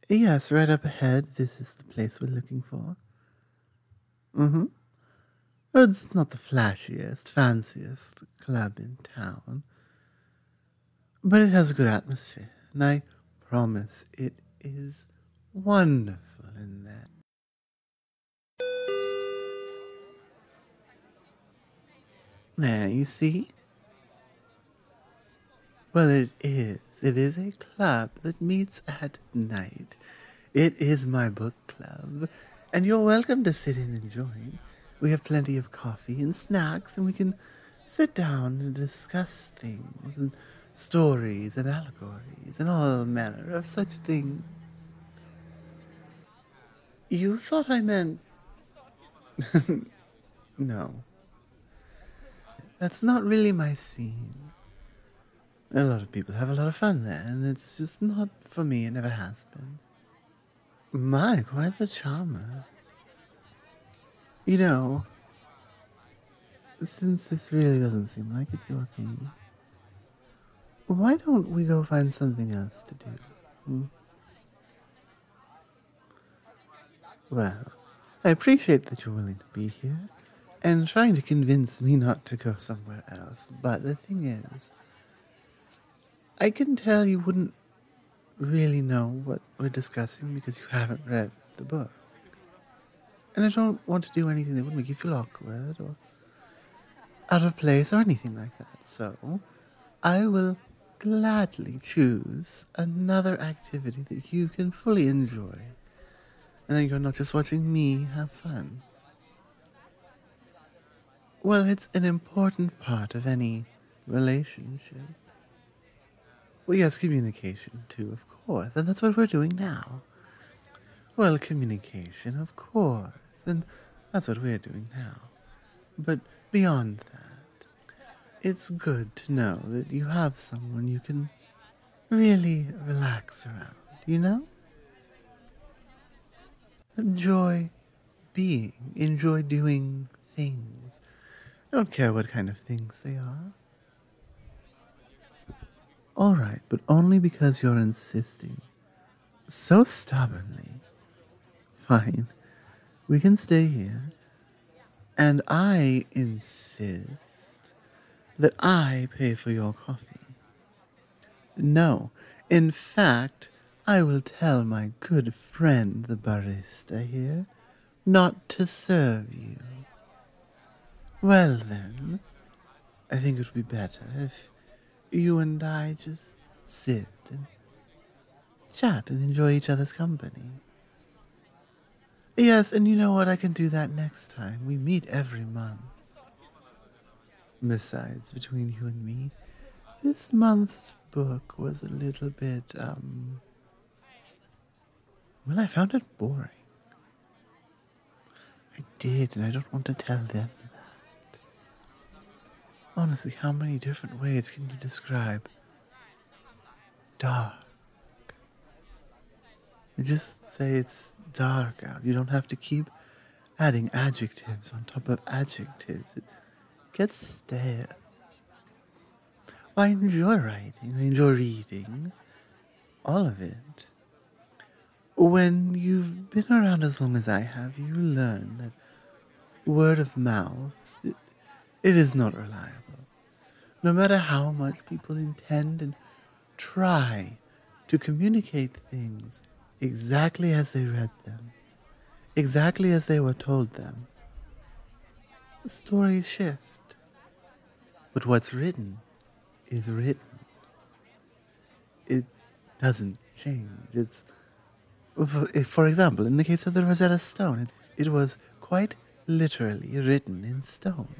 Yes, right up ahead. This is the place we're looking for. Mm-hmm. It's not the flashiest, fanciest club in town, but it has a good atmosphere, and I promise it is wonderful in there. There, you see? Well, it is. It is a club that meets at night. It is my book club, and you're welcome to sit in and join. We have plenty of coffee and snacks, and we can sit down and discuss things and stories and allegories and all manner of such things. You thought I meant. No, that's not really my scene. A lot of people have a lot of fun there, and it's just not for me. It never has been. My, quite the charmer. You know, since this really doesn't seem like it's your thing, why don't we go find something else to do? Hmm? Well, I appreciate that you're willing to be here and trying to convince me not to go somewhere else, but the thing is, I can tell you wouldn't really know what we're discussing because you haven't read the book. And I don't want to do anything that would make you feel awkward or out of place or anything like that. So, I will gladly choose another activity that you can fully enjoy. And then you're not just watching me have fun. Well, it's an important part of any relationship. Well, yes, communication too, of course. And that's what we're doing now. Well, communication, of course. And that's what we're doing now. But beyond that, it's good to know that you have someone you can really relax around, you know? Enjoy being, enjoy doing things. I don't care what kind of things they are. All right, but only because you're insisting so stubbornly. Fine, we can stay here, and I insist that I pay for your coffee. No, in fact, I will tell my good friend the barista here not to serve you. Well then, I think it would be better if you and I just sit and chat and enjoy each other's company. Yes, and you know what? I can do that next time. We meet every month. Besides, between you and me, this month's book was a little bit, well, I found it boring. I did, and I don't want to tell them that. Honestly, how many different ways can you describe dark? You just say it's dark out. You don't have to keep adding adjectives on top of adjectives. It gets stale. I enjoy writing, I enjoy reading, all of it. When you've been around as long as I have, you learn that word of mouth, it is not reliable. No matter how much people intend and try to communicate things exactly as they read them, exactly as they were told them, the stories shift. But what's written is written. It doesn't change. It's, for example, in the case of the Rosetta Stone, it was quite literally written in stone.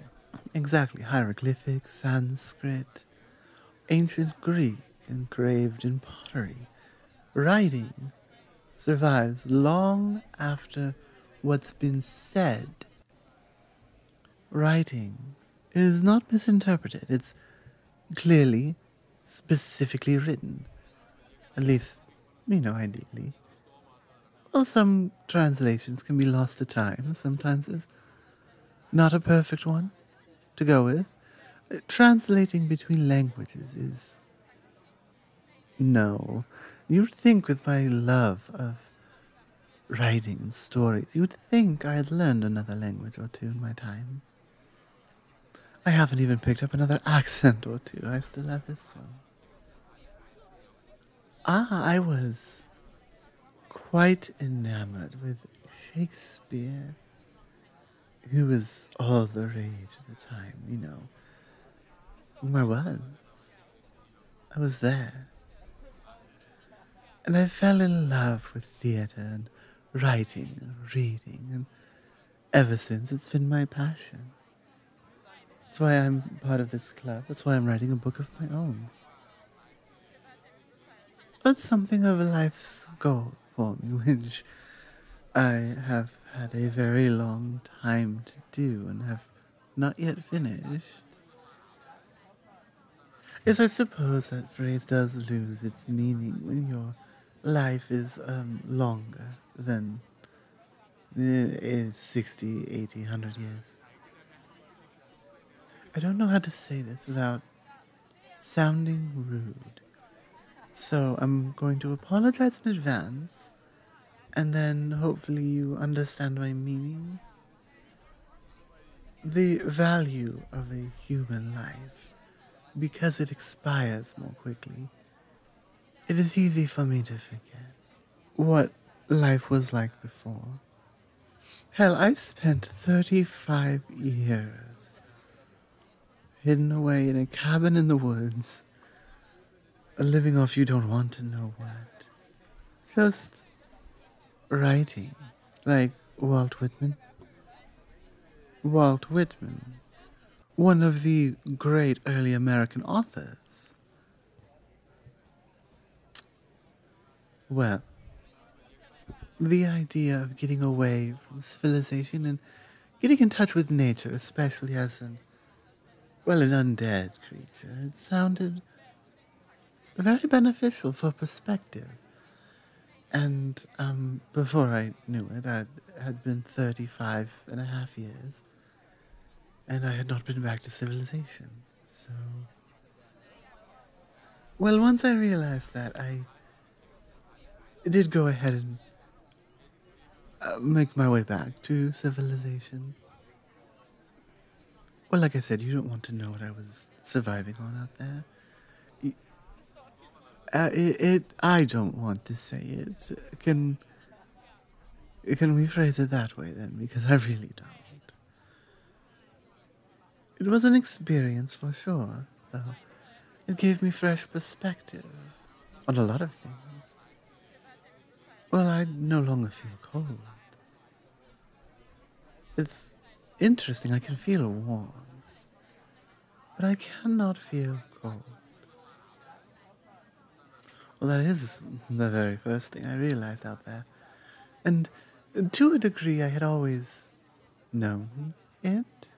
Exactly, hieroglyphics, Sanskrit, ancient Greek engraved in pottery. Writing survives long after what's been said. Writing is not misinterpreted. It's clearly, specifically written. At least, ideally. Well, some translations can be lost to time. Sometimes there's not a perfect one to go with. Translating between languages is. No. You'd think with my love of writing and stories, you'd think I had learned another language or two in my time. I haven't even picked up another accent or two. I still have this one. I was quite enamored with Shakespeare, who was all the rage at the time, you know. I was. I was there. And I fell in love with theatre and writing and reading, and ever since it's been my passion. That's why I'm part of this club. That's why I'm writing a book of my own. But something of a life's goal for me, which I have had a very long time to do and have not yet finished. Yes, I suppose that phrase does lose its meaning when your life is longer than 60, 80, 100 years. I don't know how to say this without sounding rude. So I'm going to apologize in advance, and then hopefully you understand my meaning. The value of a human life, because it expires more quickly, it is easy for me to forget what life was like before. Hell, I spent 35 years hidden away in a cabin in the woods, living off you don't want to know what. Just writing, like Walt Whitman. Walt Whitman, one of the great early American authors. Well, the idea of getting away from civilization and getting in touch with nature, especially as an undead creature, it sounded very beneficial for perspective. And before I knew it, I had been 35 and a half years, and I had not been back to civilization. So, well, once I realized that, I did go ahead and make my way back to civilization. Well, like I said, you don't want to know what I was surviving on out there. I don't want to say it. Can we phrase it that way then? Because I really don't. It was an experience for sure, though. It gave me fresh perspective on a lot of things. Well, I no longer feel cold. It's interesting, I can feel warmth, but I cannot feel cold. Well, that is the very first thing I realized out there. And to a degree, I had always known it,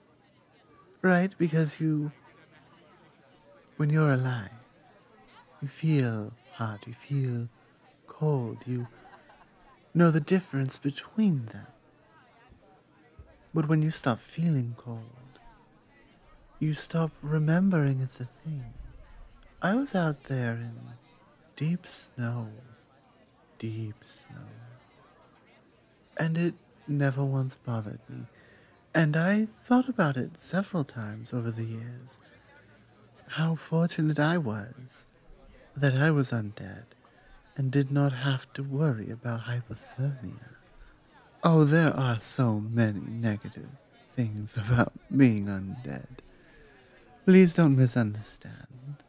right? Because when you're alive, you feel hot, you feel cold, you know the difference between them. But when you stop feeling cold, you stop remembering it's a thing. I was out there in deep snow, and it never once bothered me. And I thought about it several times over the years. How fortunate I was that I was undead and did not have to worry about hypothermia. Oh, there are so many negative things about being undead. Please don't misunderstand.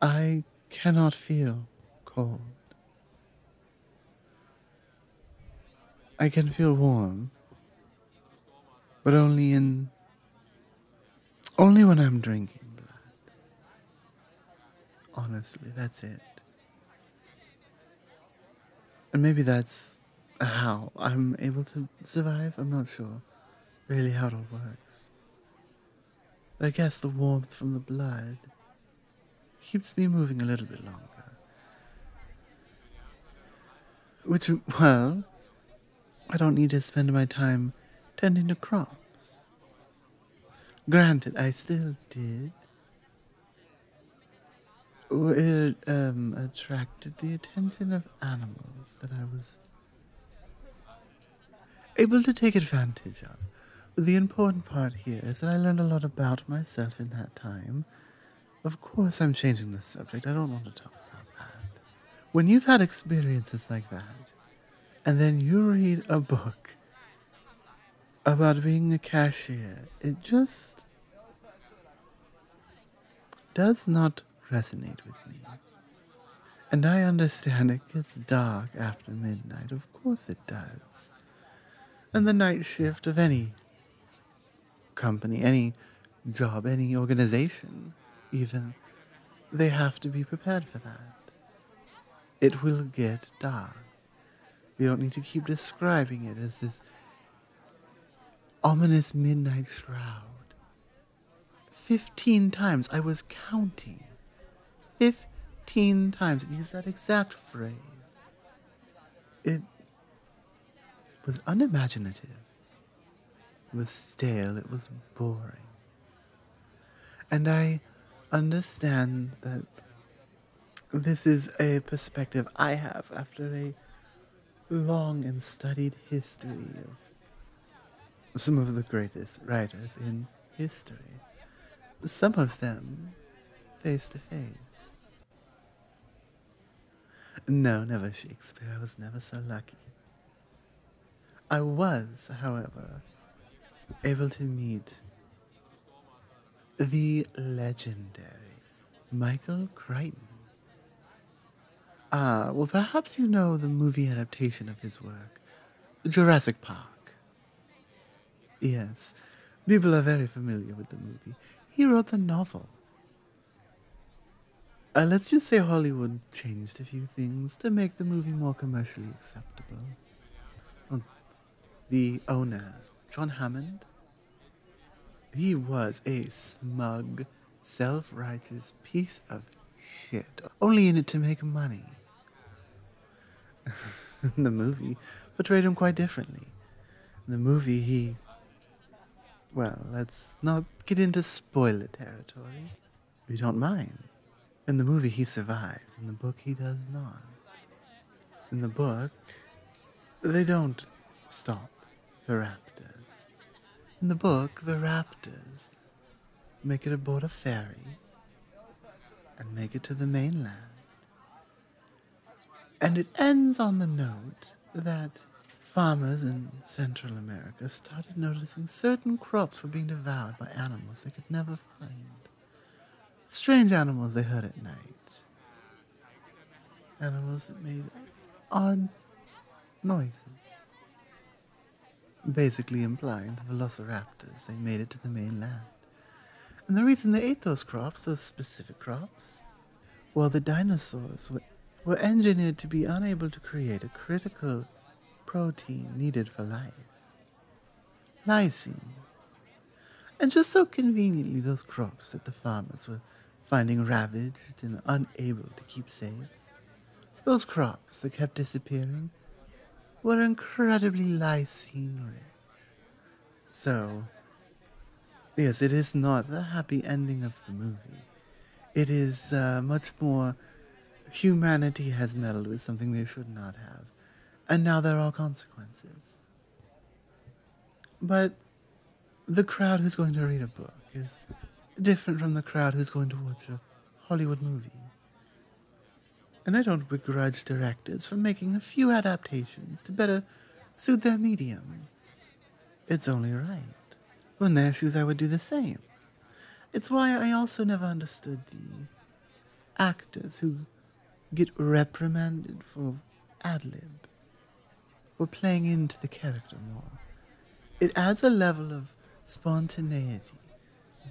I cannot feel cold. I can feel warm, but only when I'm drinking blood. Honestly, that's it. And maybe that's how I'm able to survive. I'm not sure really how it all works. But I guess the warmth from the blood keeps me moving a little bit longer. Which, well, I don't need to spend my time tending to crops. Granted, I still did. It attracted the attention of animals that I was able to take advantage of. But the important part here is that I learned a lot about myself in that time. Of course, I'm changing the subject. I don't want to talk about that. When you've had experiences like that, and then you read a book about being a cashier, it just does not resonate with me. And I understand it gets dark after midnight. Of course it does. And the night shift of any company, any job, any organization, even, they have to be prepared for that. It will get dark. We don't need to keep describing it as this ominous midnight shroud. 15 times I was counting. 15 times I used that exact phrase. It was unimaginative. It was stale. It was boring. And I understand that this is a perspective I have after a long and studied history of some of the greatest writers in history. Some of them face to face. No, never Shakespeare. I was never so lucky. I was, however, able to meet the legendary Michael Crichton. Well, perhaps you know the movie adaptation of his work, Jurassic Park. Yes, people are very familiar with the movie. He wrote the novel. Let's just say Hollywood changed a few things to make the movie more commercially acceptable. Well, the owner, John Hammond, he was a smug, self-righteous piece of shit, only in it to make money. The movie portrayed him quite differently. In the movie, well, let's not get into spoiler territory. We don't mind. In the movie, he survives. In the book, he does not. In the book, they don't stop the raptors. In the book, the raptors make it aboard a ferry and make it to the mainland. And it ends on the note that farmers in Central America started noticing certain crops were being devoured by animals they could never find. Strange animals they heard at night. Animals that made odd noises. Basically implying the velociraptors, they made it to the mainland. And the reason they ate those crops, those specific crops, well, the dinosaurs were engineered to be unable to create a critical protein needed for life. Lysine. And just so conveniently, those crops that the farmers were finding ravaged and unable to keep safe, those crops that kept disappearing were incredibly lysine rich. So, yes, it is not the happy ending of the movie. It is much more humanity has meddled with something they should not have, and now there are consequences. But the crowd who's going to read a book is different from the crowd who's going to watch a Hollywood movie. And I don't begrudge directors for making a few adaptations to better suit their medium. It's only right. In their shoes, I would do the same. It's why I also never understood the actors who get reprimanded for ad-lib, for playing into the character more. It adds a level of spontaneity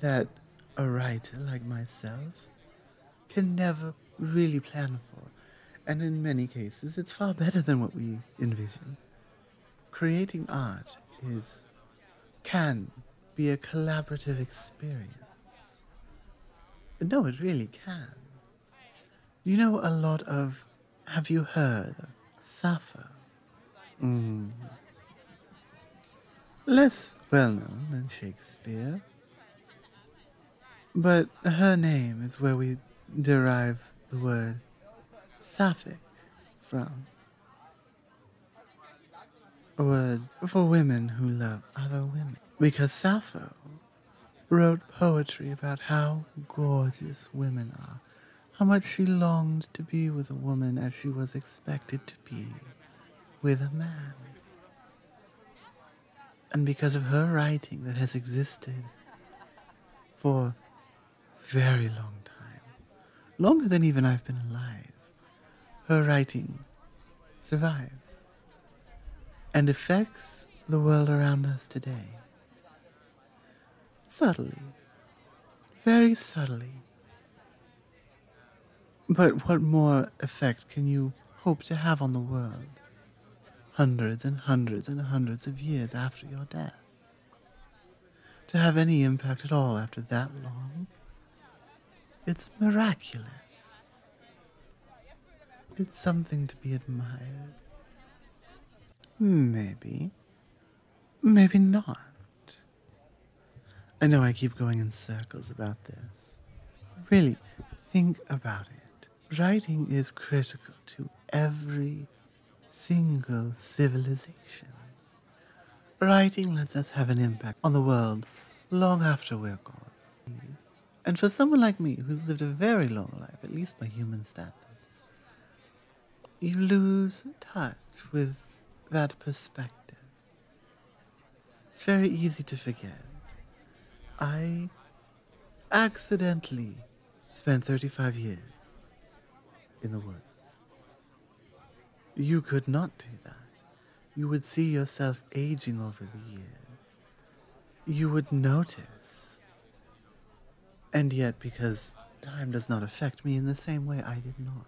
that a writer like myself can never really plan for. And in many cases, it's far better than what we envision. Creating art can be a collaborative experience. No, it really can. You know a lot of, have you heard of Sappho? Less well known than Shakespeare. But her name is where we derive the word sapphic from, a word for women who love other women. Because Sappho wrote poetry about how gorgeous women are, how much she longed to be with a woman as she was expected to be with a man. And because of her writing that has existed for a very long time, longer than even I've been alive, her writing survives and affects the world around us today. Subtly, very subtly. But what more effect can you hope to have on the world hundreds and hundreds and hundreds of years after your death? To have any impact at all after that long? It's miraculous. It's something to be admired. Maybe. Maybe not. I know I keep going in circles about this. Really, think about it. Writing is critical to every single civilization. Writing lets us have an impact on the world long after we're gone. And for someone like me, who's lived a very long life, at least by human standards, you lose touch with that perspective. It's very easy to forget. I accidentally spent 35 years in the woods. You could not do that. You would see yourself aging over the years. You would notice. And yet, because time does not affect me in the same way, I did not.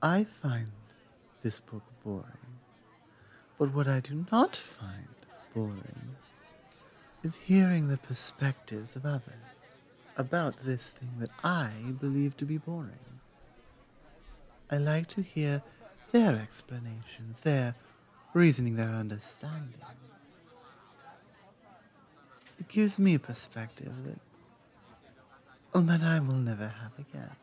I find this book boring. But what I do not find boring is hearing the perspectives of others about this thing that I believe to be boring. I like to hear their explanations, their reasoning, their understanding. It gives me a perspective that I will never have again.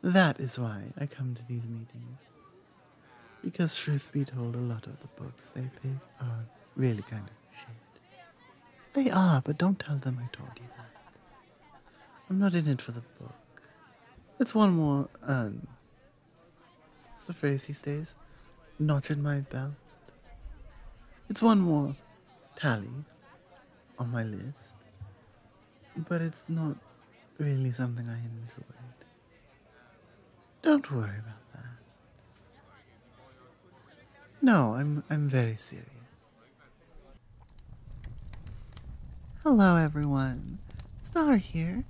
That is why I come to these meetings. Because truth be told, a lot of the books they pick are really kind of shit. They are, but don't tell them I told you that. I'm not in it for the book. It's one more, what's the phrase these days? Notch in my belt. It's one more tally on my list, but it's not really something I enjoyed. Don't worry about that. No, I'm very serious. Hello everyone, Star here,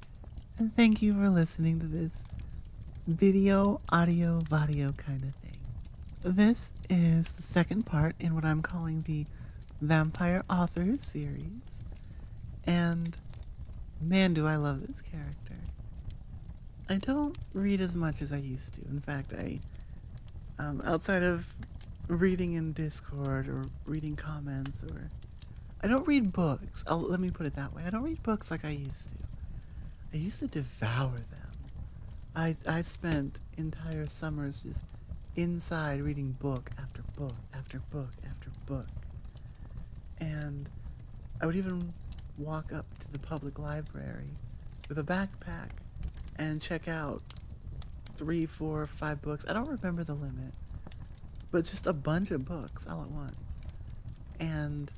and thank you for listening to this video, audio, vadio kind of thing. This is the second part in what I'm calling the Vampire Authors series, and man do I love this character. I don't read as much as I used to. In fact, outside of reading in Discord or reading comments, or I don't read books. Let me put it that way. I don't read books like I used to. I used to devour them. I spent entire summers just inside reading book after book after book after book. And I would even walk up to the public library with a backpack and check out 3, 4, 5 books. I don't remember the limit, but just a bunch of books all at once. And,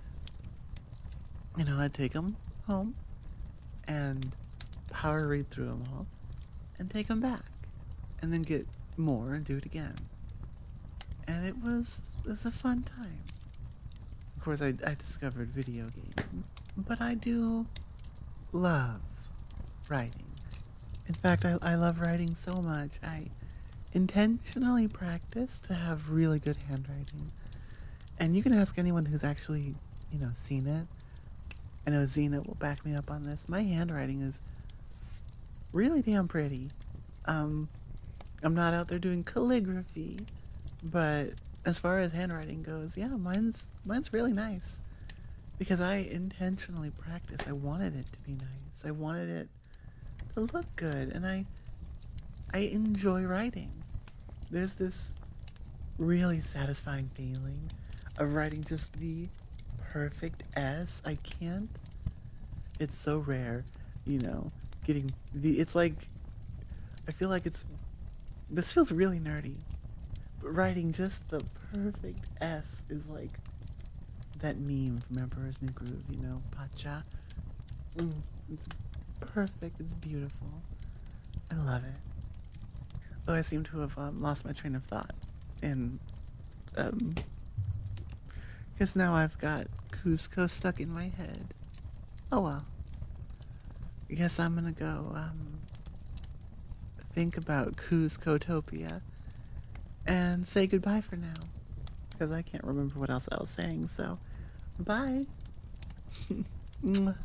you know, I'd take them home and power read through them all and take them back and then get more and do it again. And it was a fun time. Of course, I discovered video games, but I do love writing. In fact, I love writing so much. I intentionally practice to have really good handwriting. And you can ask anyone who's actually, you know, seen it. I know Xena will back me up on this. My handwriting is really damn pretty. I'm not out there doing calligraphy, but as far as handwriting goes, yeah, mine's really nice. Because I intentionally practiced. I wanted it to be nice. I wanted it to look good, and I enjoy writing. There's this really satisfying feeling of writing just the perfect S. I can't. It's so rare, you know, getting the. It's like I feel like it's. This feels really nerdy, but writing just the perfect S is like that meme from Emperor's New Groove, you know, Pacha. It's perfect. It's beautiful. I love it. Though I seem to have lost my train of thought, and guess now I've got Cusco stuck in my head. Oh well. I guess I'm gonna go think about Cuscotopia and say goodbye for now, because I can't remember what else I was saying. So, bye. Mwah.